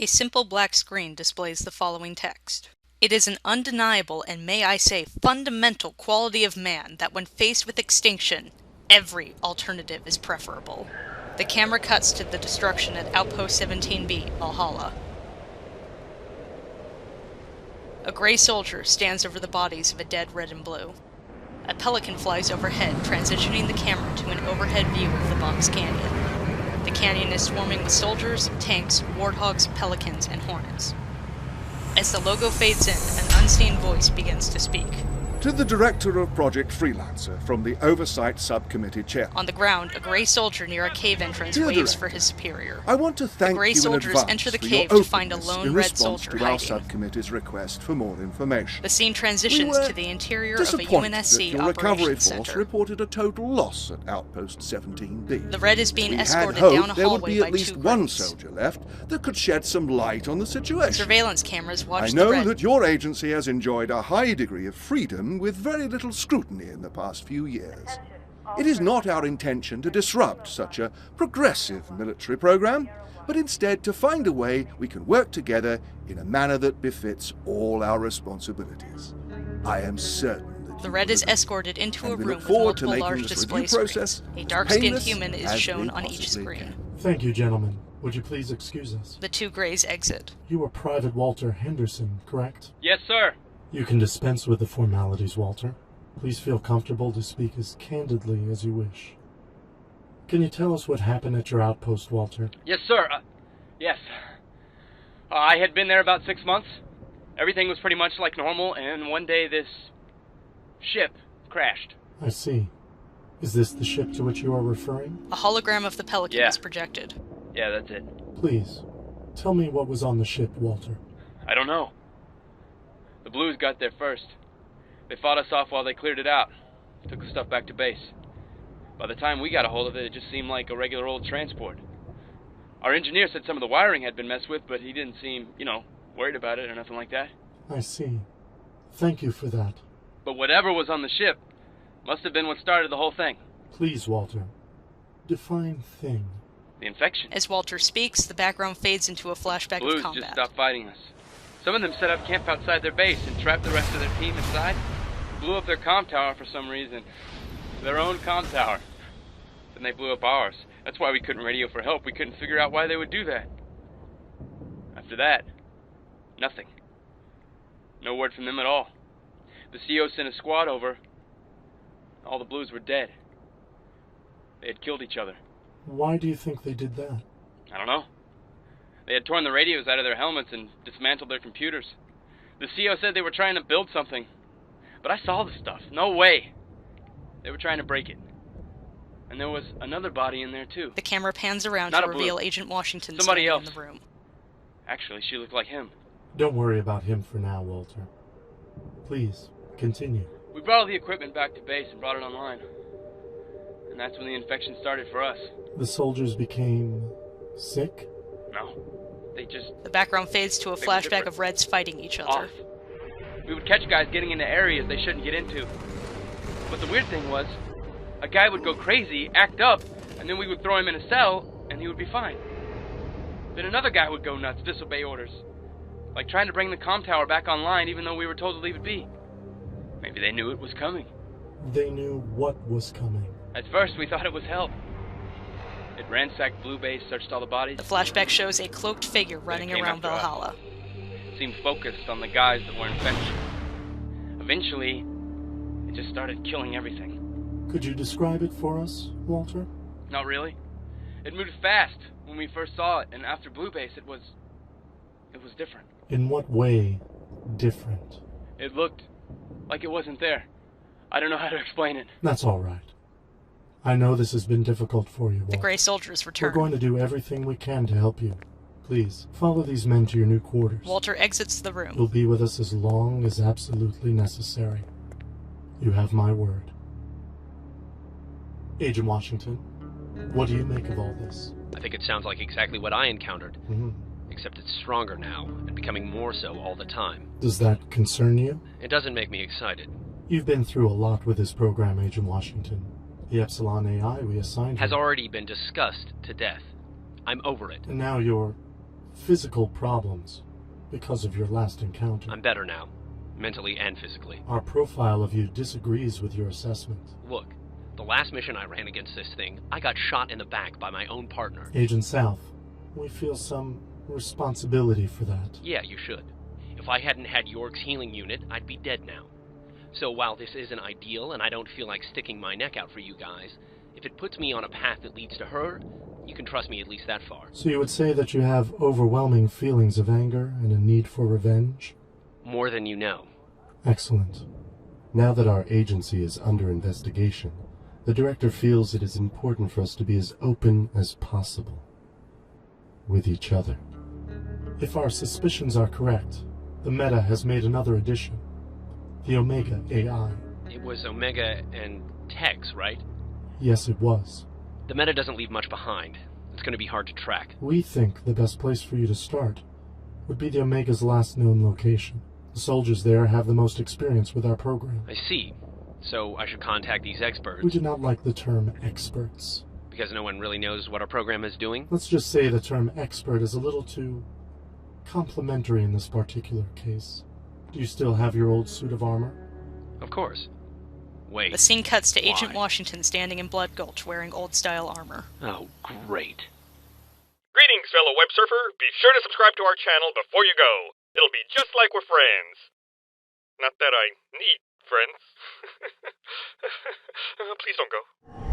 A simple black screen displays the following text. It is an undeniable and, may I say, fundamental quality of man that when faced with extinction, every alternative is preferable. The camera cuts to the destruction at Outpost 17B, Valhalla. A gray soldier stands over the bodies of a dead red and blue. A pelican flies overhead, transitioning the camera to an overhead view of the box canyon. The canyon is swarming with soldiers, tanks, warthogs, pelicans, and hornets. As the logo fades in, an unseen voice begins to speak. To the Director of Project Freelancer from the Oversight Subcommittee Chair. On the ground, a gray soldier near a cave entrance waves for his superior. I want to thank the gray you in soldiers advance enter the for cave your to find a lone in red response soldier to our hiding. subcommittee's request for more information. The scene transitions to the interior of a Disappointed UNSC that your recovery operations force center. reported a total loss at Outpost 17B. The red is being We escorted had hoped down a there would hallway be by at least two one grays. soldier left that could shed some light on the situation. Surveillance cameras watch I the know red. that your agency has enjoyed a high degree of freedom with very little scrutiny in the past few years. It is not our intention to disrupt such a progressive military program, but instead to find a way we can work together in a manner that befits all our responsibilities. I am certain that The red is escorted into a we room look with forward to multiple making large this display review process screens. A as dark-skinned painless human is as shown we on each possibly screen. can. Thank you, gentlemen. Would you please excuse us? The two grays exit. You are Private Walter Henderson, correct? Yes, sir. You can dispense with the formalities, Walter. Please feel comfortable to speak as candidly as you wish. Can you tell us what happened at your outpost, Walter? Yes, sir. Yes. I had been there about 6 months. Everything was pretty much like normal, and one day this ship crashed. I see. Is this the ship to which you are referring? A hologram of the Pelican Yeah. is projected. Yeah, that's it. Please, tell me what was on the ship, Walter. I don't know. The Blues got there first. They fought us off while they cleared it out. Took the stuff back to base. By the time we got a hold of it, it just seemed like a regular old transport. Our engineer said some of the wiring had been messed with, but he didn't seem, worried about it or nothing like that. I see. Thank you for that. But whatever was on the ship must have been what started the whole thing. Please, Walter, define thing. The infection. As Walter speaks, the background fades into a flashback Blues of combat. just stopped fighting us. Some of them set up camp outside their base and trapped the rest of their team inside. Blew up their comm tower for some reason. Their own comm tower. Then they blew up ours. That's why we couldn't radio for help. We couldn't figure out why they would do that. After that, nothing. No word from them at all. The CO sent a squad over. All the Blues were dead. They had killed each other. Why do you think they did that? I don't know. They had torn the radios out of their helmets and dismantled their computers. The CO said they were trying to build something. But I saw the stuff. No way. They were trying to break it. And there was another body in there, too. The camera pans around Not to a Blue. reveal Agent Washington Somebody standing else. in the room. Actually, she looked like him. Don't worry about him for now, Walter. Please, continue. We brought all the equipment back to base and brought it online. And that's when the infection started for us. The soldiers became sick? No. They just The background fades to a They were flashback different. of Reds fighting each other. off. We would catch guys getting into areas they shouldn't get into. But the weird thing was, a guy would go crazy, act up, and then we would throw him in a cell, and he would be fine. Then another guy would go nuts, disobey orders. Like trying to bring the comm tower back online even though we were told to leave it be. Maybe they knew it was coming. They knew what was coming. At first, we thought it was help. It ransacked Blue Base, searched all the bodies. The flashback shows a cloaked figure running came around after us. Valhalla. Seemed focused on the guys that were infected. Eventually, it just started killing everything. Could you describe it for us, Walter? Not really. It moved fast when we first saw it, and after Blue Base, it was different. In what way different? It looked like it wasn't there. I don't know how to explain it. That's all right. I know this has been difficult for you, The Walter. gray soldiers We're return. going to do everything we can to help you. Please, follow these men to your new quarters. Walter exits the room. You'll be with us as long as absolutely necessary. You have my word. Agent Washington, what do you make of all this? I think it sounds like exactly what I encountered, Mhm. except it's stronger now, and becoming more so all the time. Does that concern you? It doesn't make me excited. You've been through a lot with this program, Agent Washington. The Epsilon AI we assigned Has you, already been discussed to death. I'm over it. and now you're physical problems because of your last encounter. I'm better now, mentally and physically. Our profile of you disagrees with your assessment. Look, the last mission I ran against this thing, I got shot in the back by my own partner. Agent South, we feel some responsibility for that. Yeah, you should. If I hadn't had York's healing unit, I'd be dead now. So while this isn't ideal and I don't feel like sticking my neck out for you guys, if it puts me on a path that leads to her, you can trust me at least that far. So you would say that you have overwhelming feelings of anger and a need for revenge? More than you know. Excellent. Now that our agency is under investigation, the director feels it is important for us to be as open as possible with each other. If our suspicions are correct, the Meta has made another addition. The Omega AI. It was Omega and Tex, right? Yes, it was. The Meta doesn't leave much behind. It's going to be hard to track. We think the best place for you to start would be the Omega's last known location. The soldiers there have the most experience with our program. I see. So I should contact these experts. We do not like the term experts. Because no one really knows what our program is doing? Let's just say the term expert is a little too complimentary in this particular case. Do you still have your old suit of armor? Of course. Wait. The scene cuts to Agent Why? Washington standing in Blood Gulch wearing old-style armor. Oh, great. Greetings, fellow web surfer. Be sure to subscribe to our channel before you go. It'll be just like we're friends. Not that I need friends. Please don't go.